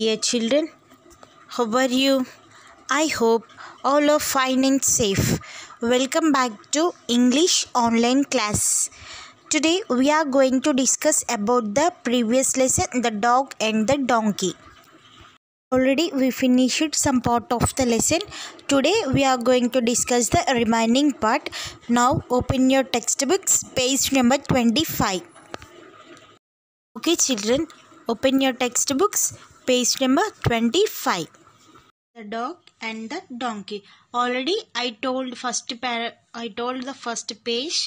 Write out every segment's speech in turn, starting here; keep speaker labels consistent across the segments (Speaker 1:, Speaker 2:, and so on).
Speaker 1: Dear children, how are you? I hope all are fine and safe. Welcome back to English online class. Today we are going to discuss about the previous lesson, the dog and the donkey. Already we finished some part of the lesson. Today we are going to discuss the remaining part. Now open your textbooks, page number 25. Okay children, open your textbooks, page number 25. The dog and the donkey. Already I told the first page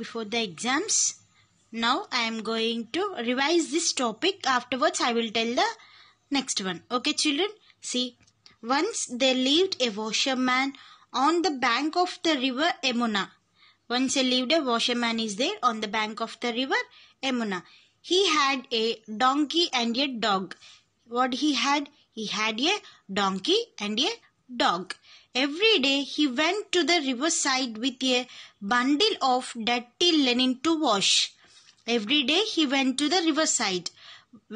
Speaker 1: before the exams. Now I am going to revise this topic. Afterwards I will tell the next one. Okay children, see. Once there lived a washerman on the bank of the river Yamuna. Once there lived a washerman is there on the bank of the river Yamuna. He had a donkey and a dog. What he had? He had a donkey and a dog. Every day he went to the riverside with a bundle of dirty linen to wash. Every day he went to the riverside.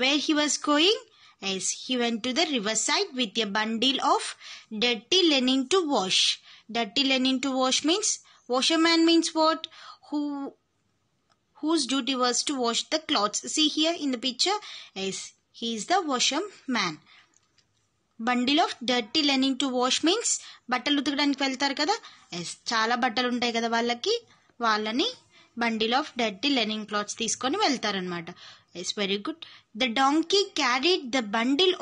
Speaker 1: Where he was going? Yes, he went to the riverside with a bundle of dirty linen to wash. Dirty linen to wash means, washerman means what? Whose duty was to wash the clothes. See here in the picture. Yes, he is the washerman. Bundle of dirty linen to wash means బట్టలు ఉతకడానికి వెళ్తారు కదా. Yes, చాలా బట్టలు ఉంటాయి కదా వాళ్ళని bundle of dirty linen clothes తీసుకొని వెళ్తారనమాట. Yes, very good. The donkey carried the bundle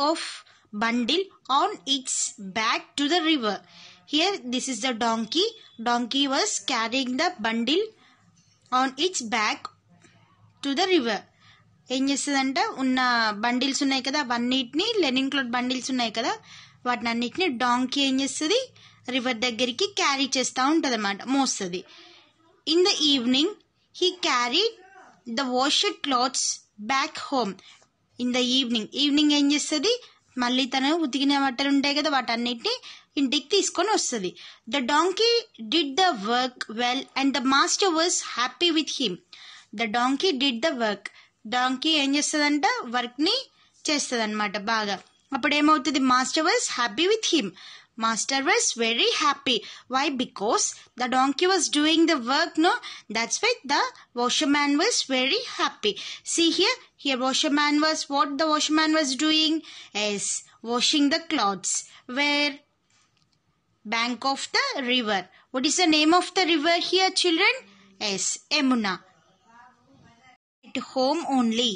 Speaker 1: on its back to the river. Here this is the donkey. Donkey was carrying the bundle on its back to the river. ఏం చేస్తుందంట, ఉన్న bundles ఉన్నాయి కదా అవన్నిటిని, linen cloth bundles ఉన్నాయి కదా వాటిని అన్నిటిని డాంకీ ఏం చేస్తుంది, రివర్ దగ్గరికి క్యారీ చేస్తూ ఉంటుంది అన్నమాట, మోస్తుంది. In the evening he carried the washed clothes back home. In the evening ఏం చేస్తుంది, మళ్ళీ తను ఉతికిన బట్టలు ఉంటాయి కదా వాటన్నిటిని ఇంటికి తీసుకొని వస్తుంది. The donkey did the work well and the master was happy with him. The donkey did the work. Donkey ఏం చేస్తుందంట, వర్క్ ని చేస్తుంది అనమాట బాగా. అప్పుడు ఏమవుతుంది, master was happy with him. Master was very happy. Why? Because the donkey was doing the work, no, that's why the washerman was very happy. See here washerman was, what the washerman was doing is washing the clothes. Where? Bank of the river. What is the name of the river here children? Yes, Yamuna. At home only.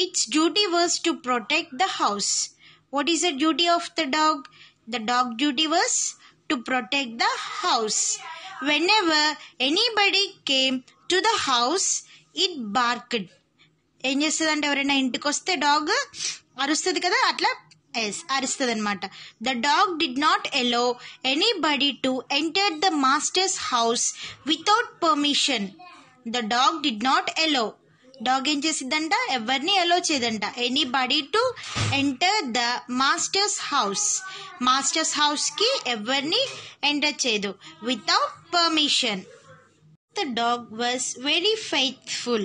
Speaker 1: Its duty was to protect the house. What is the duty of the dog? The dog duty was to protect the house. Whenever anybody came to the house, it barked. ఏం చేస్తుందంటే, ఎవరైనా ఇంటికి వస్తే dog అరుస్తుంది కదా, అట్లా అరుస్తుంది అనమాట. The dog did not allow anybody to enter the master's house without permission. The dog did not allow. Dog ఏం చేసిద్దంట, ఎవరిని అలో చేయదంట, anybody to enter the master's house. Master's house కి ఎవరిని ఎంటర్ చేయదు without permission. The dog was very faithful.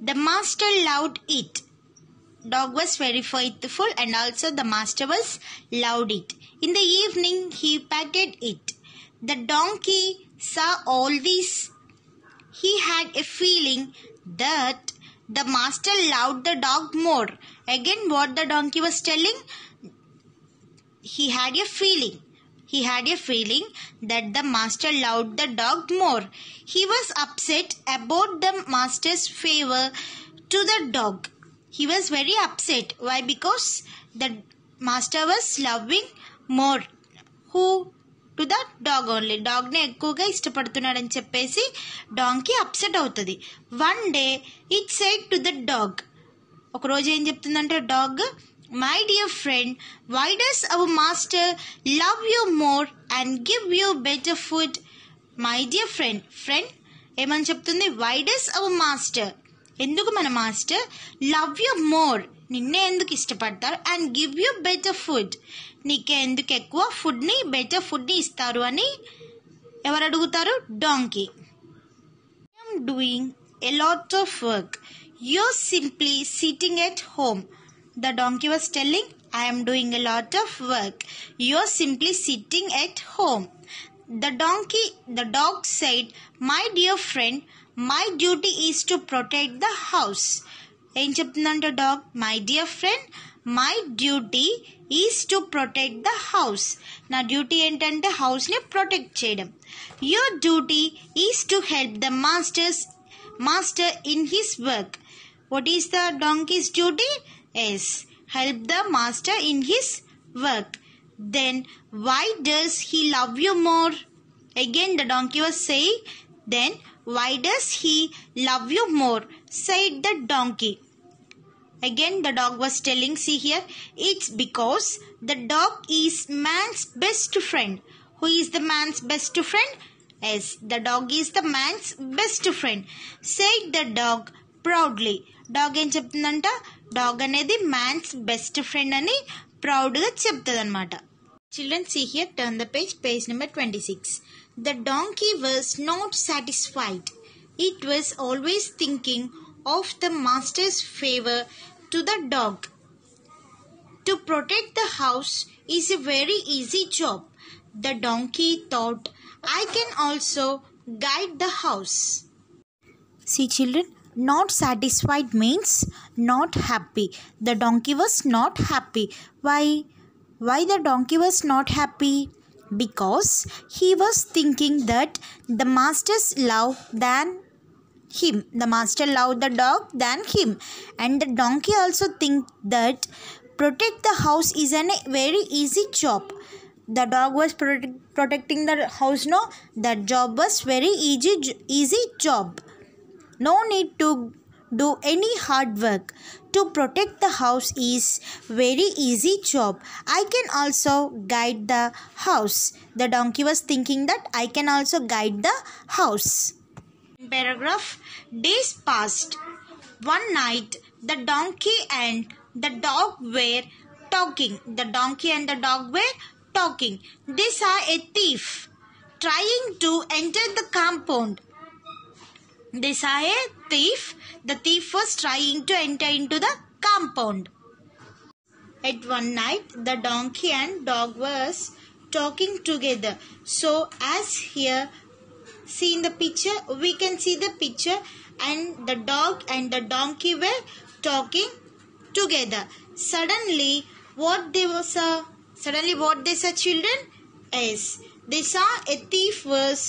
Speaker 1: The master loved it. Dog was very faithful and also the master was loved it. In the evening he patted it. The donkey saw all this. He had a feeling that the master loved the dog more. Again, what the donkey was telling? He had a feeling that the master loved the dog more. He was upset about the master's favor to the dog. He was very upset. Why? Because the master was loving more. Who? To the dog only. Dog ని ఎక్కువగా ఇష్టపడుతున్నాడని చెప్పేసి donkey upset అవుతుంది. One day it said to the dog. ఒకరోజు ఏం చెప్తుందంటే dog, my dear friend, why does our master love you more and give you better food? My dear friend ఏమని చెప్తుంది, వై డస్ అవర్ మాస్టర్, ఎందుకు మన master, love you more, నిన్నే ఎందుకు ఇష్టపడతారు, and give you better food, నీకే ఎందుకు ఎక్కువ ఫుడ్ని, బెటర్ ఫుడ్ని ఇస్తారు అని ఎవరు అడుగుతారు? Donkey. I'm doing a lot of work, you're simply sitting at home. The donkey was telling, I am doing a lot of work. You are simply sitting at home. The dog said, my dear friend, my duty is to protect the house. ఏం చెప్తుందంటే dog, my dear friend, my duty is to protect the house. నా duty ఏంటంటే హౌస్ని protect చేయడం. Your duty is to help the master in his work. What is the donkey's duty? Yes, help the master in his work. Then why does he love you more? Again the donkey was saying, then why does he love you more? Said the donkey. Again the dog was telling, see here, it's because the dog is man's best friend. Who is the man's best friend? Yes, the dog is the man's best friend. Said the dog proudly. Dog ఏం చెప్తుందంట, dog అనేది man's best friend అని ప్రౌడ్గా చెప్తుంది అనమాట. Children see here, turn the page number 26. The donkey was not satisfied. It was always thinking of the master's favour to the dog. To protect the house is a very easy job. The donkey thought, I can also guide the house. See children, not satisfied means not happy. The donkey was not happy. Why the donkey was not happy? Because he was thinking that the master's love than him. The master loved the dog than him. And the donkey also think that protect the house is a very easy job. The dog was protecting the house, no? That job was very easy job. No need to do any hard work. To protect the house is very easy job. I can also guide the house. The donkey was thinking that I can also guide the house. Paragraph. Days passed. One night, the donkey and the dog were talking. The donkey and the dog were talking. They saw a thief trying to enter the compound. They saw a thief. The thief was trying to enter into the compound. At one night, the donkey and dog was talking together. So, as here, see in the picture, we can see the picture, and the dog and the donkey were talking together. Suddenly, what they saw, children? Yes, they saw a thief was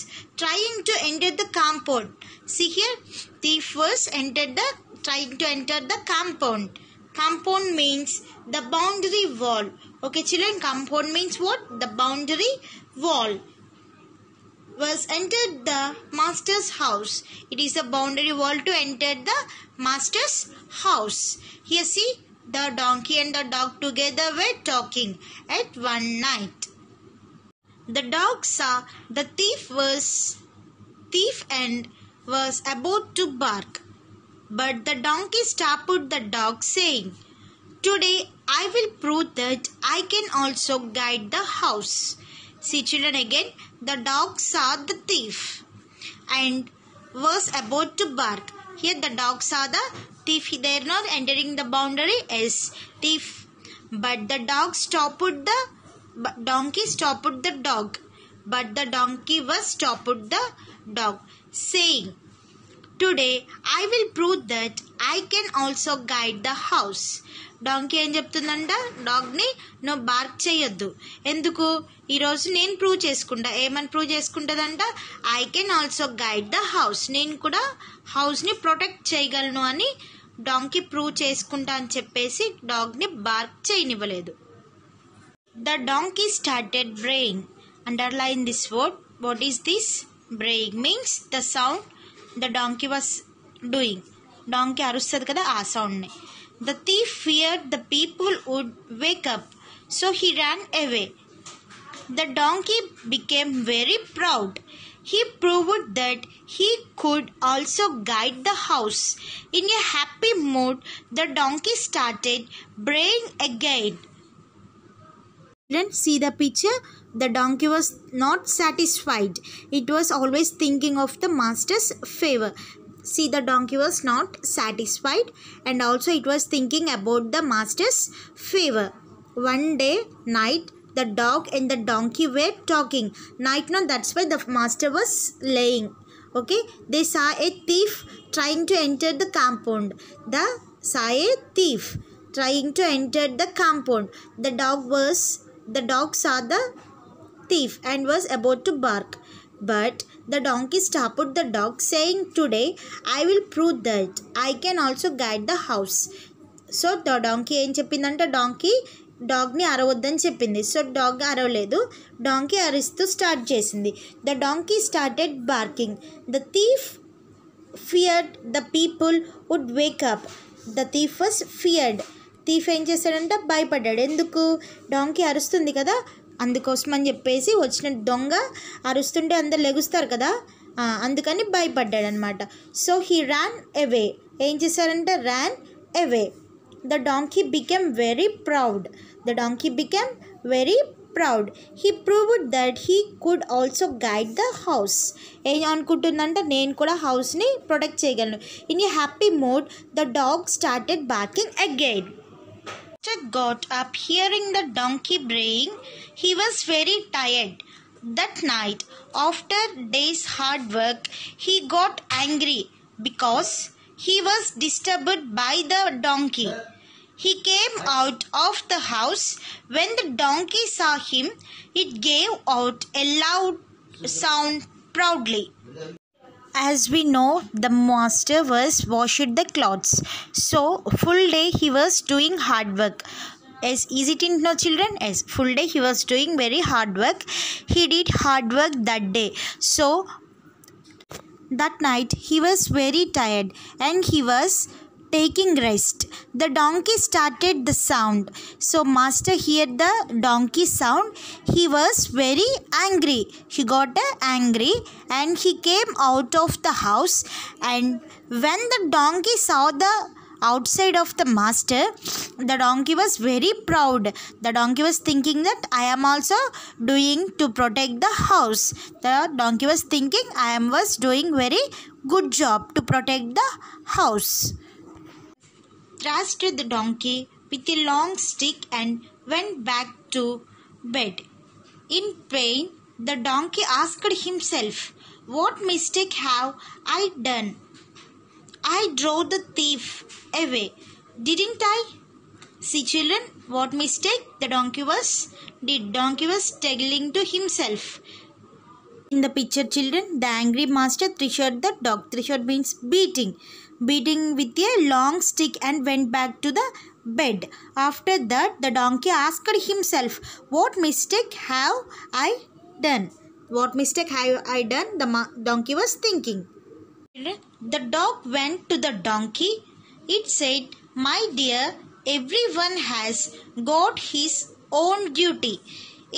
Speaker 1: trying to enter the compound. See here, thief was trying to enter the compound. Compound means the boundary wall. Okay children, compound means what? The boundary wall. Was entered the master's house. It is a boundary wall to enter the master's house. Here see, the donkey and the dog together were talking at one night. The dog saw the thief and was about to bark. But the donkey stopped the dog, saying, today I will prove that I can also guide the house. See children, again, the dog saw the thief and was about to bark. Here the dog saw the thief. They are not entering the boundary as thief. But the donkey stopped the dog. But the donkey was stopped the dog, saying, today I will prove that I can also guide the house. Donkey ఏం చెప్తుందంట, డాగ్ని నువ్వు BARC చేయొద్దు. ఎందుకు? ఈరోజు నేను prove చేసుకుంటా. ఏమని prove చేసుకుంటుందంట? I can also guide the house. నేను కూడా హౌస్ని ప్రొటెక్ట్ చేయగలను అని డాంకీ ప్రూవ్ చేసుకుంటా అని చెప్పేసి డాగ్ని BARC చేయనివ్వలేదు. The donkey started braying. Underline this word. What is this? Braying means the sound the donkey was doing. Donkey అరుస్తుంది కదా, ఆ సౌండ్ని. The thief feared the people would wake up, so he ran away. The donkey became very proud. He proved that he could also guide the house. In a happy mood, the donkey started braying again. Then see the picture. The donkey was not satisfied. It was always thinking of the master's favor. See, the donkey was not satisfied, and also it was thinking about the master's favor. One day night, the dog and the donkey were talking. Night, no, that's why the master was laying. Okay, they saw a thief trying to enter the compound. The saw a thief trying to enter the compound. The dog saw the thief and was about to bark. But the donkey stopped the dog, saying, "Today I will prove that I can also guide the house." So the donkey ఏం చెప్పిందంటే డాగ్ని అరవద్దని చెప్పింది. సో dog అరవలేదు, donkey అరుస్తూ start చేసింది. The donkey started barking. The thief feared the people would wake up. The thief was feared. Thief ఏం చేశాడంటే భయపడ్డాడు. ఎందుకు? డాంకీ అరుస్తుంది కదా, అందుకోసం అని చెప్పేసి వచ్చిన దొంగ అరుస్తుంటే అందరు లెగుస్తారు కదా, అందుకని భయపడ్డాడు అనమాట. సో హీ ర్యాన్ అవే. ఏం చేశారంటే Ryan away. The donkey became very proud. He proved that he could also guide the house. ఏం అనుకుంటుందంటే నేను కూడా హౌస్ని ప్రొటెక్ట్ చేయగలను. In a happy mood, the dog started barking again. Got up hearing the donkey braying. He was very tired. That night, after day's hard work, he got angry because he was disturbed by the donkey. He came out of the house. When the donkey saw him, it gave out a loud sound proudly. As we know, the master was washed the clothes. So full day he was doing hard work. Yes, is it in no children? Yes, full day he was doing very hard work. He did hard work that day. So that night he was very tired and he was taking rest. The donkey started the sound. So master heard the donkey sound. He was very angry. He got angry and he came out of the house. And when the donkey saw the outside of the master, the donkey was very proud. The donkey was thinking that I am also doing to protect the house. The donkey was thinking I was doing very good job to protect the house. Thrashed the donkey with a long stick and went back to bed. In pain, the donkey asked himself, "What mistake have I done? I drove the thief away, didn't I?" See children, what mistake the donkey was did. Donkey was telling to himself. In the picture children, the angry master thrashed the dog. Thrashed means beating with a long stick and went back to the bed. After that, the donkey asked himself, "What mistake have I done?" What mistake have I done? The donkey was thinking. The dog went to the donkey. It said, "My dear, everyone has got his own duty.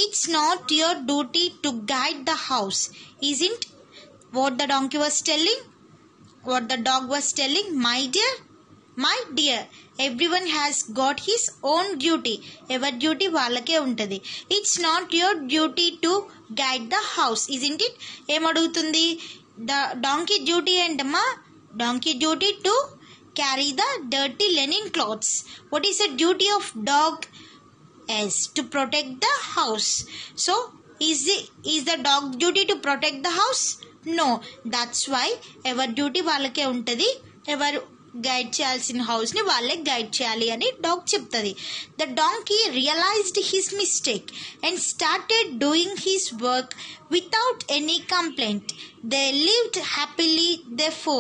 Speaker 1: It's not your duty to guide the house, isn't?" What the donkey was telling? What the dog was telling? My dear, everyone has got his own duty. Ever duty వాళ్ళకే ఉంటుంది. It's not your duty to guide the house, isn't it? ఏం అడుగుతుంది? The donkey duty ఏంటమ్మా? Donkey duty to carry the dirty linen clothes. What is the duty of dog? Yes, to protect the house. So is the dog duty to protect the house? No, that's why ఎవరి duty వాళ్ళకే ఉంటుంది. ఎవరు guide చేయాల్సిన హౌస్ని వాళ్ళే guide చేయాలి అని dog చెప్తుంది. The donkey realised his mistake and started doing his work without any complaint. They lived happily they for.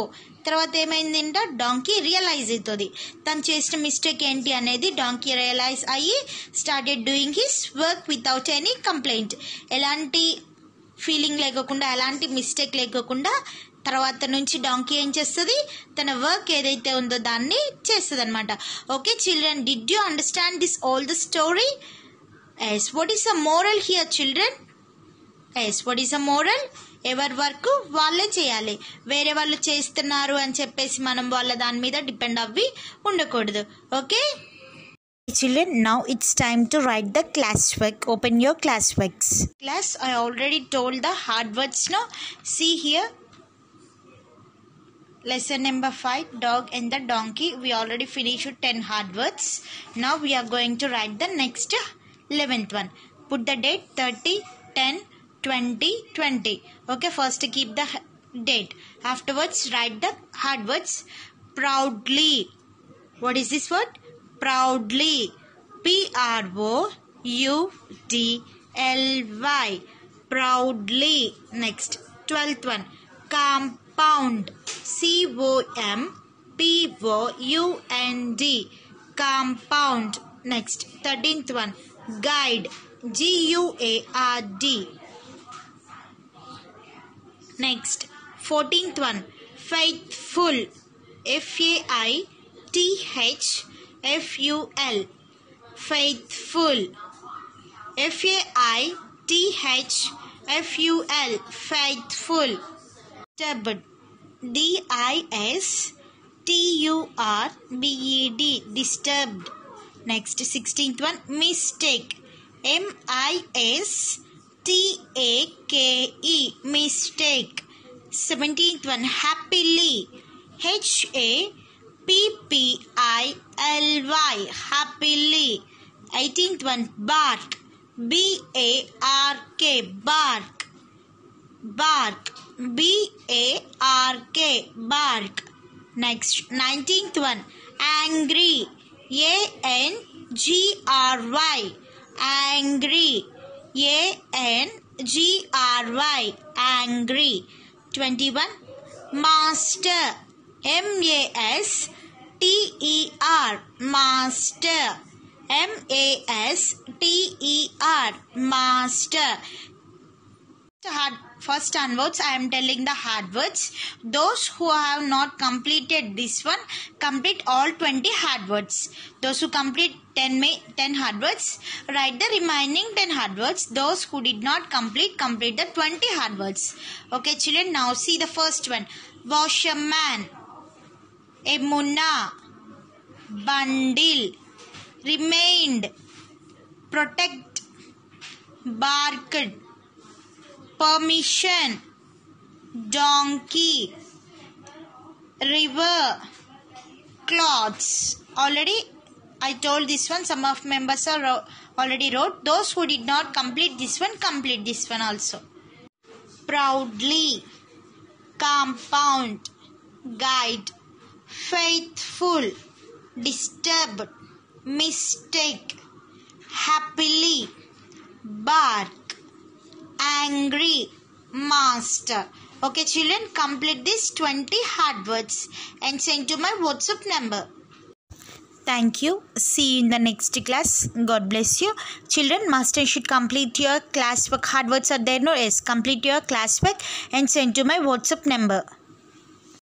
Speaker 1: తర్వాత ఏమైందంటే డాంకీ రియలైజ్ అవుతుంది తను చేసిన మిస్టేక్ ఏంటి అనేది. డాంకీ రియలైజ్ అయ్యి started doing his work without any complaint. ఎలాంటి ఫీలింగ్ లేకోకుండా, ఎలాంటి మిస్టేక్ లేకోకుండా తర్వాత నుంచి డాంకీ ఏం చేస్తుంది? తన వర్క్ ఏదైతే ఉందో దాన్ని చేస్తుంది అనమాట. Okay children, did you understand this all the story? Yes. What is the moral here children? Yes, what is the moral? ఎవరి వర్క్ వాళ్ళే చేయాలి. వేరే వాళ్ళు చేస్తున్నారు అని చెప్పేసి మనం వాళ్ళ దాని మీద డిపెండ్ అవ్వి ఉండకూడదు. Okay children, now it's time to write the class work. Open your class works. Class, I already told the hard words now. See here. Lesson number 5, dog and the donkey. We already finished 10 hard words. Now we are going to write the next 11th one. Put the date 30, 10, 20, 20. Okay, first keep the date. Afterwards, write the hard words. Proudly. What is this word? Proudly. P-R-O-U-D-L-Y. Proudly. Next, 12th one. Compound. C-O-M-P-O-U-N-D. Compound. Next, 13th one. Guide. G-U-A-R-D. Next, 14th one. Faithful. F-A-I-T-H-F-U-L. Faithful. F-A-I-T-H-F-U-L. Faithful. Disturbed. D-I-S-T-U-R-B-E-D. Disturbed. Next, 16th one. Mistake. M-I-S-T-A-K-E. Mistake. 17th one. Happily. H-A-P-P-I-L-Y. Happily. 18th one. Bark. B-A-R-K. Bark. Bark. B-A-R-K. Bark. Next, 19th one. Angry. A-N-G-R-Y. Angry. A-N-G-R-Y. Angry. 21. Master. M-A-S-T-E-R. Master. M-A-S-T-E-R. Master. First onwards, I am telling the hard words. Those who have not completed this one, complete all 20 hard words. Those who complete 10 hard words, write the remaining 10 hard words. Those who did not complete the 20 hard words. Okay, children, now see the first one. Washerman. Emuna. Bundle. Remained. Protect. Barked. Permission. Donkey. River. Clothes. Already I told this one. Some of members are already wrote. Those who did not complete this one, complete this one also. Proudly. Compound. Guide. Faithful. Disturbed. Mistake. Happily. Bark. Angry. Master. Okay, children, complete this 20 hard words and send to my WhatsApp number. Thank you. See you in the next class. God bless you. Children, master should complete your classwork. Hard words are there? No? Yes. Complete your classwork and send to my WhatsApp number.